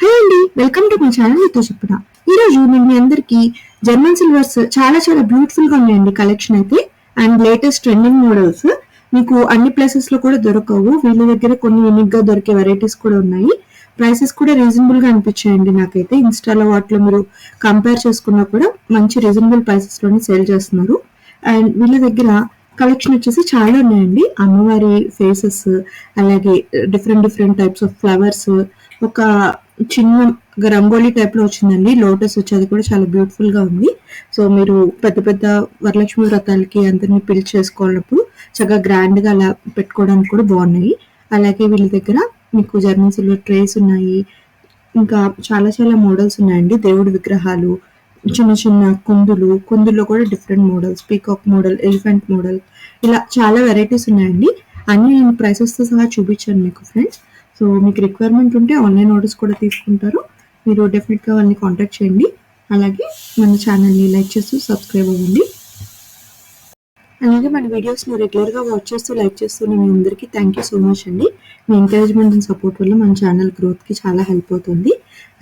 Hello అండి, welcome to my channel మీతో చెప్పిన. ఈరోజు నేను మీ అందరికి జర్మన్ సిల్వర్స్ చాలా చాలా బ్యూటిఫుల్ గా ఉన్నాయండి కలెక్షన్ అయితే. అండ్ లేటెస్ట్ ట్రెండింగ్ మోడల్స్ మీకు అన్ని ప్లేసెస్ లో కూడా దొరకవు. వీళ్ళ దగ్గర కొన్ని యూనిక్ గా దొరికే వెరైటీస్ కూడా ఉన్నాయి. ప్రైసెస్ కూడా రీజనబుల్ గా అనిపించాయండి నాకైతే. ఇన్స్టాలో వాటిలో మీరు కంపేర్ చేసుకున్నా కూడా మంచి రీజనబుల్ ప్రైసెస్ లోనే సేల్ చేస్తున్నారు. అండ్ వీళ్ళ దగ్గర కలెక్షన్ వచ్చేసి చాలా ఉన్నాయండి. అమ్మవారి ఫేసెస్, అలాగే different different types of flowers, ఒక చిన్న రంగోలీ టైప్ లో వచ్చిందండి. లోటస్ వచ్చి అది కూడా చాలా బ్యూటిఫుల్ గా ఉంది. సో మీరు పెద్ద పెద్ద వరలక్ష్మి వ్రతాలకి అందరినీ పిలిచి చేసుకోవాలన్నప్పుడు చక్కగా గ్రాండ్ గా అలా పెట్టుకోవడానికి కూడా బాగున్నాయి. అలాగే వీళ్ళ దగ్గర మీకు జర్మన్ సిల్వర్ ట్రేస్ ఉన్నాయి. ఇంకా చాలా చాలా మోడల్స్ ఉన్నాయండి. దేవుడి విగ్రహాలు, చిన్న చిన్న కుందుల్లో కూడా different models, peacock model, elephant model, ఇలా చాలా వెరైటీస్ ఉన్నాయండి. అన్ని నేను ప్రైసెస్ తో సహా చూపించాను మీకు ఫ్రెండ్స్. సో మీకు రిక్వైర్మెంట్ ఉంటే ఆన్లైన్ ఆర్డర్స్ కూడా తీసుకుంటారు. మీరు డెఫినెట్గా వాళ్ళని కాంటాక్ట్ చేయండి. అలాగే మన ఛానల్ని లైక్ చేస్తూ సబ్స్క్రైబ్ అవ్వండి. అలాగే మన వీడియోస్ని రెగ్యులర్గా వాచ్ చేస్తూ లైక్ చేస్తున్న మీ అందరికీ థ్యాంక్ యూ సో మచ్ అండి. మీ ఎంకరేజ్మెంట్ అండ్ సపోర్ట్ వల్ల మన ఛానల్ గ్రోత్కి చాలా హెల్ప్ అవుతుంది.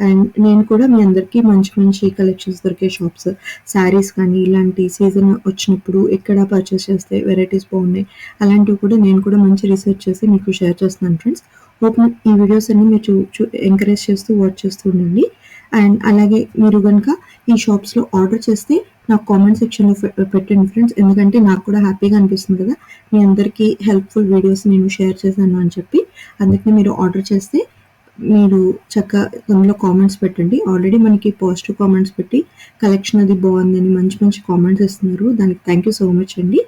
అండ్ నేను కూడా మీ అందరికీ మంచి మంచి కలెక్షన్స్ దొరికే షాప్స్, శారీస్ కానీ ఇలాంటి సీజన్ వచ్చినప్పుడు ఎక్కడ పర్చేస్ చేస్తే వెరైటీస్ బాగున్నాయి అలాంటివి కూడా నేను కూడా మంచి రీసెర్చ్ చేసి మీకు షేర్ చేస్తున్నాను ఫ్రెండ్స్. హోప్ ఈ వీడియోస్ అన్ని మీరు ఎంకరేజ్ చేస్తూ వాచ్ చేస్తూ ఉండండి. అండ్ అలాగే మీరు కనుక ఈ షాప్స్లో ఆర్డర్ చేస్తే నాకు కామెంట్ సెక్షన్లో పెట్టండి ఫ్రెండ్స్. ఎందుకంటే నాకు కూడా హ్యాపీగా అనిపిస్తుంది కదా, మీ అందరికీ హెల్ప్ఫుల్ వీడియోస్ నేను షేర్ చేశాను అని చెప్పి. అందుకని మీరు ఆర్డర్ చేస్తే మీరు చక్కగా అందులో కామెంట్స్ పెట్టండి. ఆల్రెడీ మనకి పాజిటివ్ కామెంట్స్ పెట్టి కలెక్షన్ అది బాగుందని మంచి మంచి కామెంట్స్ ఇస్తున్నారు. దానికి థ్యాంక్ యూ సో మచ్ అండి.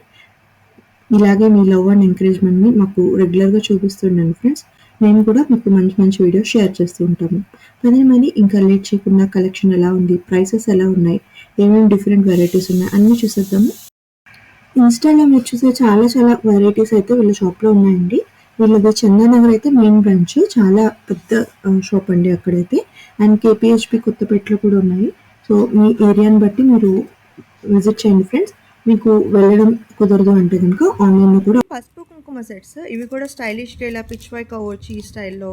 ఇలాగే మీ లవ్ అండ్ ఎంకరేజ్మెంట్ని మాకు రెగ్యులర్గా చూపిస్తుండండి ఫ్రెండ్స్. నేను కూడా మీకు మంచి మంచి వీడియోస్ షేర్ చేస్తూ ఉంటాము. పదే మరి ఇంకా లేట్ చేయకుండా కలెక్షన్ ఎలా ఉంది, ప్రైసెస్ ఎలా ఉన్నాయి, ఏమేమి డిఫరెంట్ వెరైటీస్ ఉన్నాయి అన్నీ చూసేద్దాము. ఇన్స్టాలో మీరు చూసే చాలా చాలా వెరైటీస్ అయితే వీళ్ళ షాప్లో ఉన్నాయండి. వీళ్ళది చందానగర్ అయితే మెయిన్ బ్రాంచ్, చాలా పెద్ద షాప్ అండి అక్కడైతే. అండ్ కేపీహెచ్పి కొత్తపేటలో కూడా ఉన్నాయి. సో మీ ఏరియాని బట్టి మీరు విజిట్ చేయండి ఫ్రెండ్స్. మీకు వెళ్ళడం కుదరదు అంటే కనుక ఆన్లైన్లో కూడా. పసుపు కుంకుమ సెట్స్ ఇవి కూడా స్టైలిష్గా ఇలా పిచ్ వైక్ అవ్వచ్చు ఈ స్టైల్లో.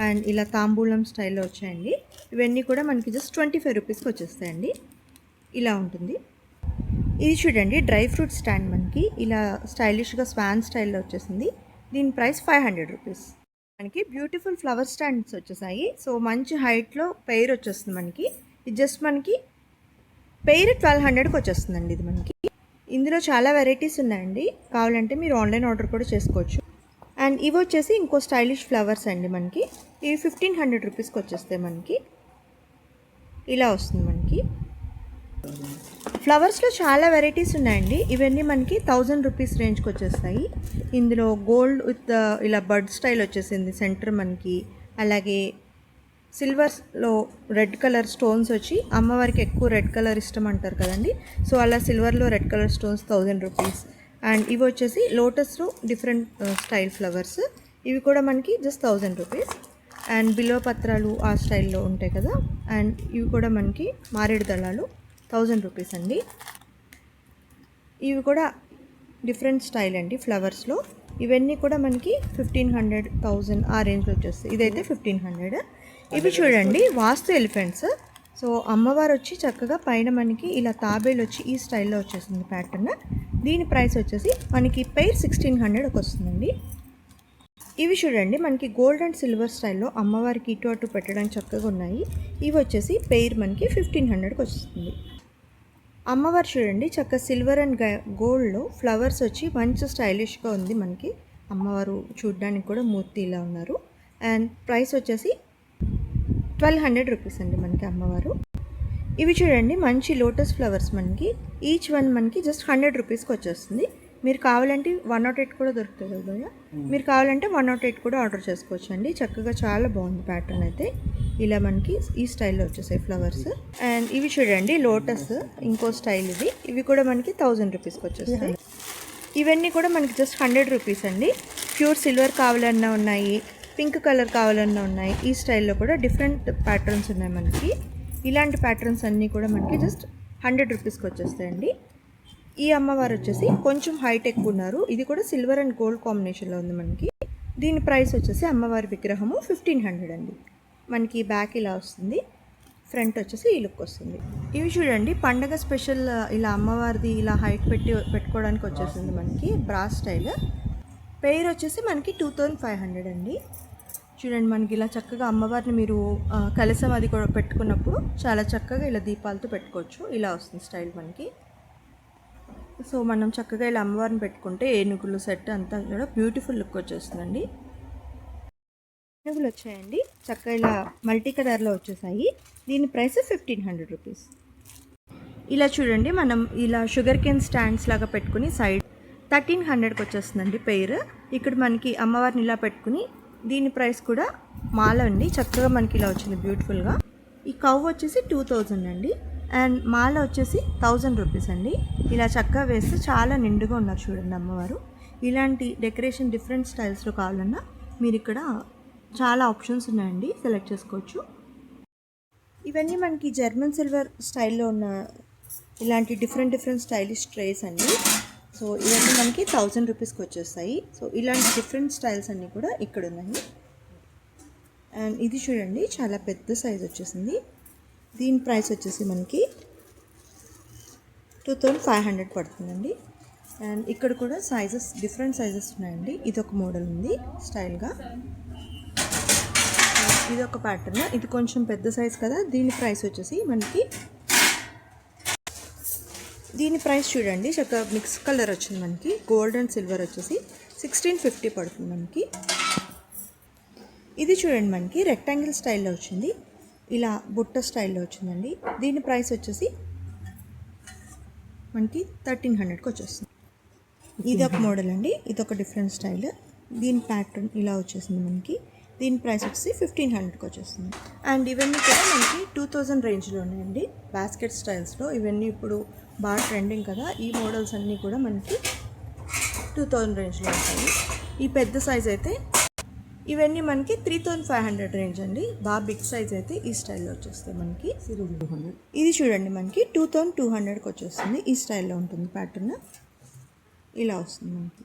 అండ్ ఇలా తాంబూలం స్టైల్లో వచ్చాయండి. ఇవన్నీ కూడా మనకి జస్ట్ 25 రూపీస్కి వచ్చేస్తాయండి. ఇలా ఉంటుంది. ఇది చూడండి, డ్రై ఫ్రూట్ స్టాండ్ మనకి ఇలా స్టైలిష్గా స్వాన్ స్టైల్లో వచ్చేసింది. దీని ప్రైస్ 500 రూపీస్. మనకి బ్యూటిఫుల్ ఫ్లవర్ స్టాండ్స్ వచ్చేసాయి. సో మంచి హైట్లో పెయిర్ వచ్చేస్తుంది మనకి. ఇది జస్ట్ మనకి పెయిర్ 1200కి వచ్చేస్తుందండి. ఇది మనకి ఇందులో చాలా వెరైటీస్ ఉన్నాయండి. కావాలంటే మీరు ఆన్లైన్ ఆర్డర్ కూడా చేసుకోవచ్చు. అండ్ ఇవి వచ్చేసి ఇంకో స్టైలిష్ ఫ్లవర్స్ అండి. మనకి ఇవి 1500 రూపీస్కి వచ్చేస్తాయి. మనకి ఇలా వస్తుంది. మనకి ఫ్లవర్స్లో చాలా వెరైటీస్ ఉన్నాయండి. ఇవన్నీ మనకి 1000 రూపీస్ రేంజ్కి వచ్చేస్తాయి. ఇందులో గోల్డ్ విత్ ఇలా బర్డ్ స్టైల్ వచ్చేసింది సెంటర్ మనకి. అలాగే సిల్వర్లో రెడ్ కలర్ స్టోన్స్ వచ్చి, అమ్మవారికి ఎక్కువ రెడ్ కలర్ ఇష్టం అంటారు కదండి. సో అలా సిల్వర్లో red colour stones 1000 rupees. And ఇవి వచ్చేసి లోటస్లో డిఫరెంట్ స్టైల్ ఫ్లవర్స్. ఇవి కూడా మనకి జస్ట్ 1000 రూపీస్. అండ్ బిల్వ పత్రాలు ఆ స్టైల్లో ఉంటాయి కదా. అండ్ ఇవి కూడా మనకి మారేడు దళాలు 1000 రూపీస్ అండి. ఇవి కూడా డిఫరెంట్ స్టైల్ అండి ఫ్లవర్స్లో. ఇవన్నీ కూడా మనకి 1500, 1000 ఆ రేంజ్లో వచ్చేస్తాయి. ఇదైతే 1500. ఇవి చూడండి, వాస్తు ఎలిఫెంట్స్. సో అమ్మవారు వచ్చి చక్కగా పైన మనకి ఇలా తాబేలు వచ్చి ఈ స్టైల్లో వచ్చేసింది ప్యాటర్న్. దీని ప్రైస్ వచ్చేసి మనకి పెయిర్ 1600కి వస్తుందండి. ఇవి చూడండి, మనకి గోల్డ్ అండ్ సిల్వర్ స్టైల్లో అమ్మవారికి ఇటు అటు పెట్టడానికి చక్కగా ఉన్నాయి. ఇవి వచ్చేసి పెయిర్ మనకి 1500కి వస్తుంది. అమ్మవారు చూడండి చక్కగా సిల్వర్ అండ్ గోల్డ్లో ఫ్లవర్స్ వచ్చి మంచి స్టైలిష్గా ఉంది మనకి. అమ్మవారు చూడడానికి కూడా మూర్తి ఇలా ఉన్నారు. అండ్ ప్రైస్ వచ్చేసి 1200 రూపీస్ అండి మనకి అమ్మవారు. ఇవి చూడండి, మంచి లోటస్ ఫ్లవర్స్ మనకి. ఈచ్ వన్ మనకి జస్ట్ 100 రూపీస్కి వచ్చేస్తుంది. మీరు కావాలంటే 108 కూడా దొరుకుతుంది కదా. మీరు కావాలంటే 108 కూడా ఆర్డర్ చేసుకోవచ్చు అండి. చక్కగా చాలా బాగుంది ప్యాటర్న్ అయితే. ఇలా మనకి ఈ స్టైల్లో వచ్చేసాయి ఫ్లవర్స్. అండ్ ఇవి చూడండి లోటస్ ఇంకో స్టైల్ ఇది. ఇవి కూడా మనకి 1000 రూపీస్కి వచ్చేస్తాయి. ఇవన్నీ కూడా మనకి జస్ట్ 100 రూపీస్ అండి. ప్యూర్ సిల్వర్ కావాలన్నా ఉన్నాయి, పింక్ కలర్ కావాలన్నా ఉన్నాయి. ఈ స్టైల్లో కూడా డిఫరెంట్ ప్యాటర్న్స్ ఉన్నాయి మనకి. ఇలాంటి ప్యాటర్న్స్ అన్నీ కూడా మనకి జస్ట్ 100 రూపీస్కి వచ్చేస్తాయండి. ఈ అమ్మవారు వచ్చేసి కొంచెం హైట్ ఎక్కువ ఉన్నారు. ఇది కూడా సిల్వర్ అండ్ గోల్డ్ కాంబినేషన్లో ఉంది మనకి. దీని ప్రైస్ వచ్చేసి అమ్మవారి విగ్రహము 1500 అండి. మనకి బ్యాక్ ఇలా వస్తుంది, ఫ్రంట్ వచ్చేసి ఈ లుక్ వస్తుంది. ఇవి చూడండి పండగ స్పెషల్ ఇలా అమ్మవారిది ఇలా హైట్ పెట్టుకోవడానికి వచ్చేసింది మనకి బ్రాస్ స్టైల్. పెయిర్ వచ్చేసి మనకి 2500 అండి. చూడండి మనకి ఇలా చక్కగా అమ్మవారిని మీరు కలసం అది కూడా పెట్టుకున్నప్పుడు చాలా చక్కగా ఇలా దీపాలతో పెట్టుకోవచ్చు. ఇలా వస్తుంది స్టైల్ మనకి. సో మనం చక్కగా ఇలా అమ్మవారిని పెట్టుకుంటే ఏనుగులు సెట్ అంతా కూడా బ్యూటిఫుల్ లుక్ వచ్చేస్తుందండి. ఏనుగులు వచ్చాయండి చక్కగా ఇలా మల్టీ కలర్లో వచ్చేసాయి. దీని ప్రైస్ 1500 రూపీస్. ఇలా చూడండి మనం ఇలా షుగర్ కేన్ స్టాండ్స్ లాగా పెట్టుకుని సైడ్ 1300కి వచ్చేస్తుందండి పెయిర్. ఇక్కడ మనకి అమ్మవారిని ఇలా పెట్టుకుని దీని ప్రైస్ కూడా మాల అండి. చక్కగా మనకి ఇలా వచ్చింది బ్యూటిఫుల్గా. ఈ కవ్ వచ్చేసి 2000 అండి. అండ్ మాల వచ్చేసి 1000 రూపీస్ అండి. ఇలా చక్కగా వేస్తే చాలా నిండుగా ఉన్నారు చూడండి అమ్మవారు. ఇలాంటి డెకరేషన్ డిఫరెంట్ స్టైల్స్లో కావాలన్నా మీరు ఇక్కడ చాలా ఆప్షన్స్ ఉన్నాయండి, సెలెక్ట్ చేసుకోవచ్చు. ఇవన్నీ మనకి జర్మన్ సిల్వర్ స్టైల్లో ఉన్న ఇలాంటి డిఫరెంట్ స్టైలిష్ ట్రేస్ అండి. సో ఇవన్నీ మనకి 1000 రూపీస్కి వచ్చేస్తాయి. సో ఇలాంటి డిఫరెంట్ స్టైల్స్ అన్నీ కూడా ఇక్కడ ఉన్నాయి. అండ్ ఇది చూడండి చాలా పెద్ద సైజ్ వచ్చేసింది. దీని ప్రైస్ వచ్చేసి మనకి 2500 పడుతుందండి. అండ్ ఇక్కడ కూడా సైజెస్ డిఫరెంట్ సైజెస్ ఉన్నాయండి. ఇది ఒక మోడల్ ఉంది స్టైల్గా, ఇది ఒక ప్యాటర్న్. ఇది కొంచెం పెద్ద సైజ్ కదా. దీని ప్రైస్ వచ్చేసి మనకి దీని ప్రైస్ చూడండి చక్కగా మిక్స్ కలర్ వచ్చింది మనకి. గోల్డ్ అండ్ సిల్వర్ వచ్చేసి 1650 పడుతుంది మనకి. ఇది చూడండి మనకి రెక్టాంగిల్ స్టైల్లో వచ్చింది, ఇలా బుట్ట స్టైల్లో వచ్చిందండి. దీని ప్రైస్ వచ్చేసి మనకి 1300కి వచ్చేస్తుంది. ఇది ఒక మోడల్ అండి, ఇది ఒక డిఫరెంట్ స్టైల్. దీని ప్యాటర్న్ ఇలా వచ్చేసింది మనకి. దీని ప్రైస్ వచ్చేసి 1500కి వచ్చేస్తుంది. అండ్ ఇవన్నీ కూడా మనకి 2000 రేంజ్లో ఉన్నాయండి. బాస్కెట్ స్టైల్స్లో ఇవన్నీ ఇప్పుడు బాగా ట్రెండింగ్ కదా. ఈ మోడల్స్ అన్నీ కూడా మనకి 2000 రేంజ్లో ఉంటాయి. ఈ పెద్ద సైజ్ అయితే ఇవన్నీ మనకి 3500 రేంజ్ అండి. బాగా బిగ్ సైజ్ అయితే ఈ స్టైల్లో వచ్చేస్తాయి మనకి. ఇది చూడండి మనకి 2200కి వచ్చేస్తుంది. ఈ స్టైల్లో ఉంటుంది ప్యాటర్న్, ఇలా వస్తుంది మనకి.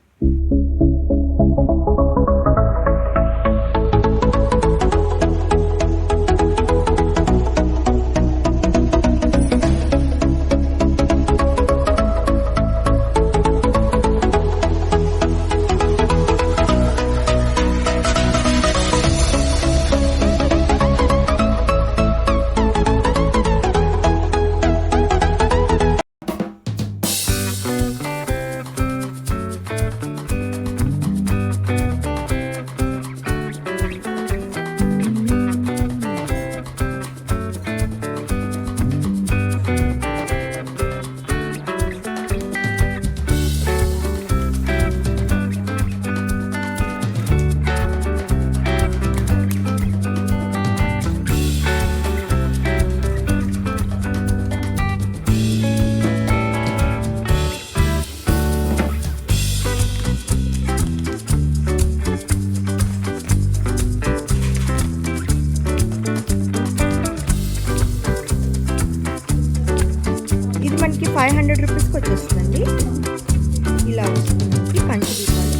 మనకి 500 రూపీస్కి వచ్చేస్తుందండి. ఇలా వస్తుంది పంచ దీపాలు.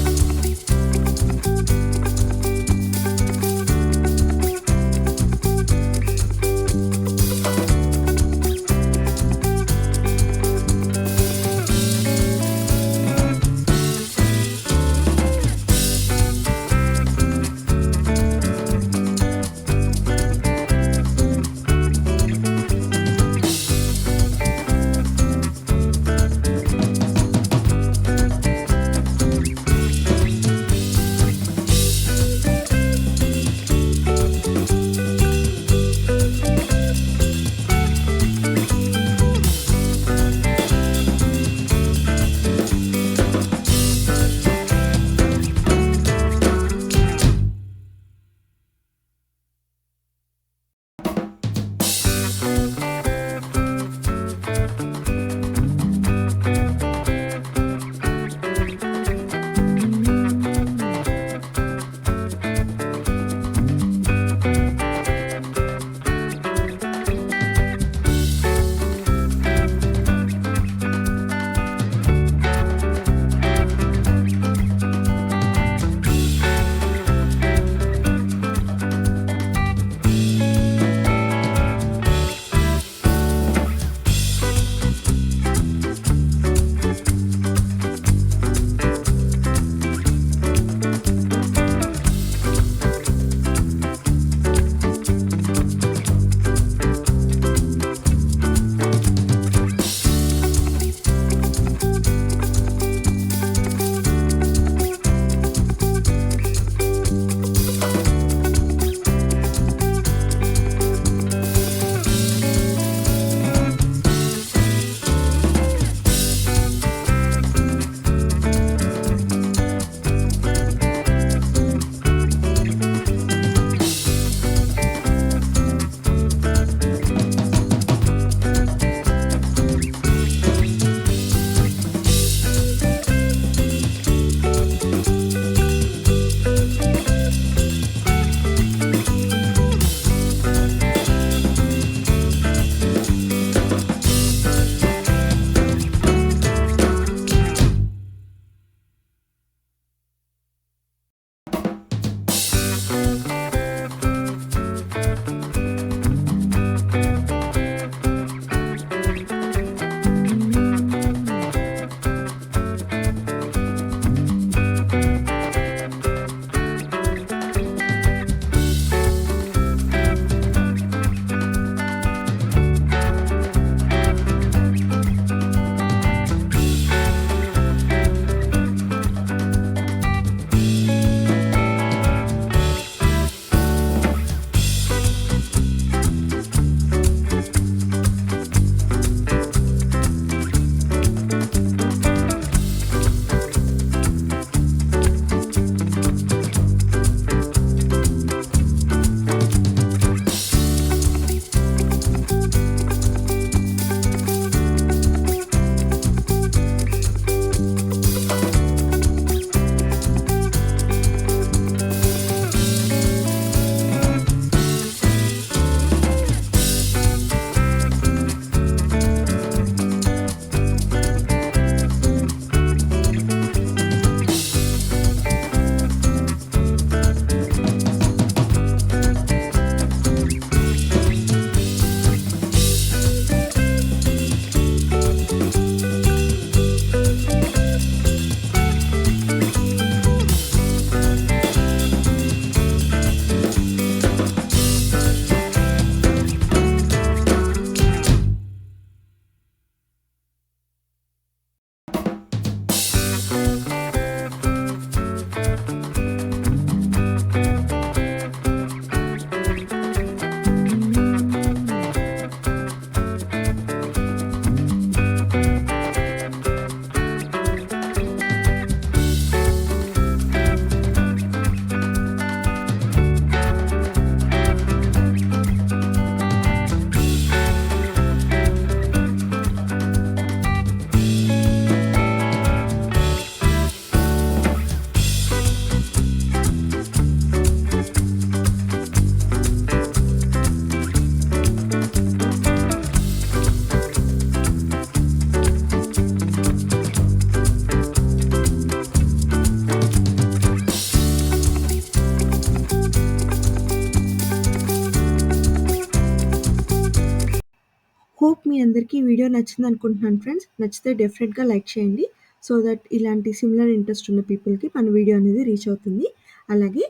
మీ అందరికీ ఈ వీడియో నచ్చింది అనుకుంటున్నాను ఫ్రెండ్స్. నచ్చితే డెఫినెట్‌గా లైక్ చేయండి. సో దట్ ఇలాంటి సిమిలర్ ఇంట్రెస్ట్ ఉన్న పీపుల్‌కి మన వీడియో అనేది రీచ్ అవుతుంది. అలాగే